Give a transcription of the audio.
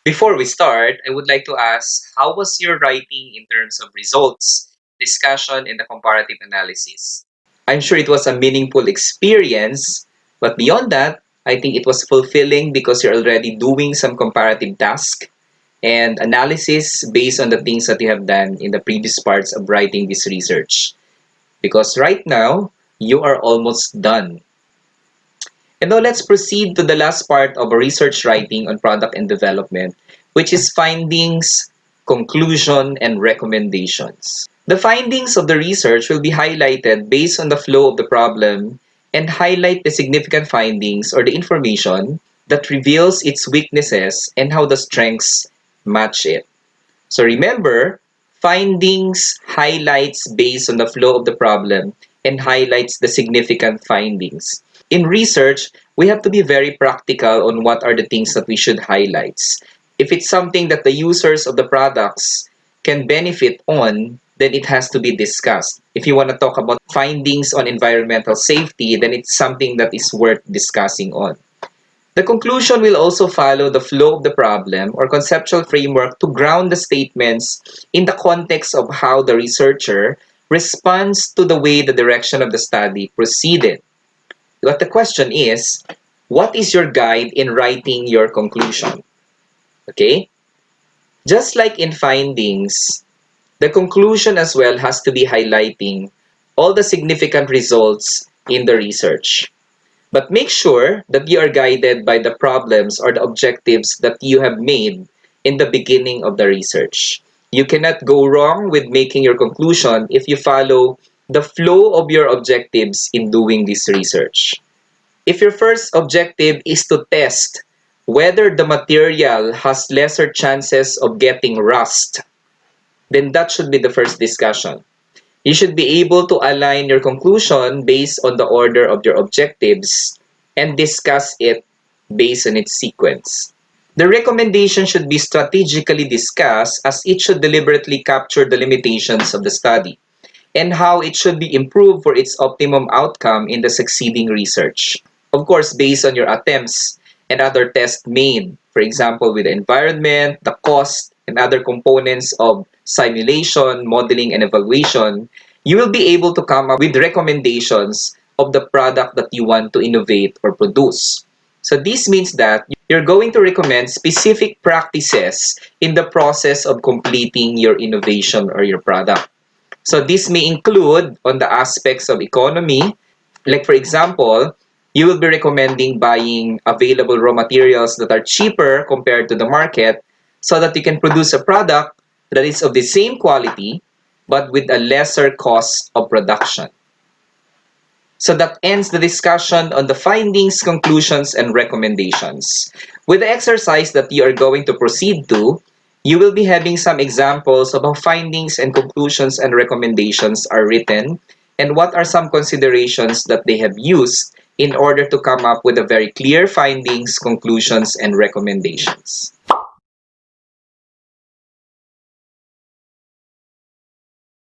Before we start, I would like to ask, how was your writing in terms of results, discussion, and the comparative analysis? I'm sure it was a meaningful experience, but beyond that, I think it was fulfilling because you're already doing some comparative task and analysis based on the things that you have done in the previous parts of writing this research. Because right now, you are almost done. And now let's proceed to the last part of our research writing on product and development, which is findings, conclusion, and recommendations. The findings of the research will be highlighted based on the flow of the problem and highlight the significant findings or the information that reveals its weaknesses and how the strengths match it. So remember, findings highlights based on the flow of the problem and highlights the significant findings. In research, we have to be very practical on what are the things that we should highlight. If it's something that the users of the products can benefit on, then it has to be discussed. If you want to talk about findings on environmental safety, then it's something that is worth discussing on. The conclusion will also follow the flow of the problem or conceptual framework to ground the statements in the context of how the researcher responds to the way the direction of the study proceeded. But the question is, what is your guide in writing your conclusion? Okay? Just like in findings, the conclusion as well has to be highlighting all the significant results in the research. But make sure that you are guided by the problems or the objectives that you have made in the beginning of the research. You cannot go wrong with making your conclusion if you follow the flow of your objectives in doing this research. If your first objective is to test whether the material has lesser chances of getting rust, then that should be the first discussion. You should be able to align your conclusion based on the order of your objectives and discuss it based on its sequence. The recommendation should be strategically discussed as it should deliberately capture the limitations of the study and how it should be improved for its optimum outcome in the succeeding research. Of course, based on your attempts and other tests made, for example, with the environment, the cost, and other components of simulation, modeling, and evaluation, you will be able to come up with recommendations of the product that you want to innovate or produce. So this means that you're going to recommend specific practices in the process of completing your innovation or your product. So this may include on the aspects of economy, like for example, you will be recommending buying available raw materials that are cheaper compared to the market so that you can produce a product that is of the same quality but with a lesser cost of production. So that ends the discussion on the findings, conclusions, and recommendations. With the exercise that you are going to proceed to, you will be having some examples of how findings and conclusions and recommendations are written and what are some considerations that they have used in order to come up with a very clear findings, conclusions, and recommendations.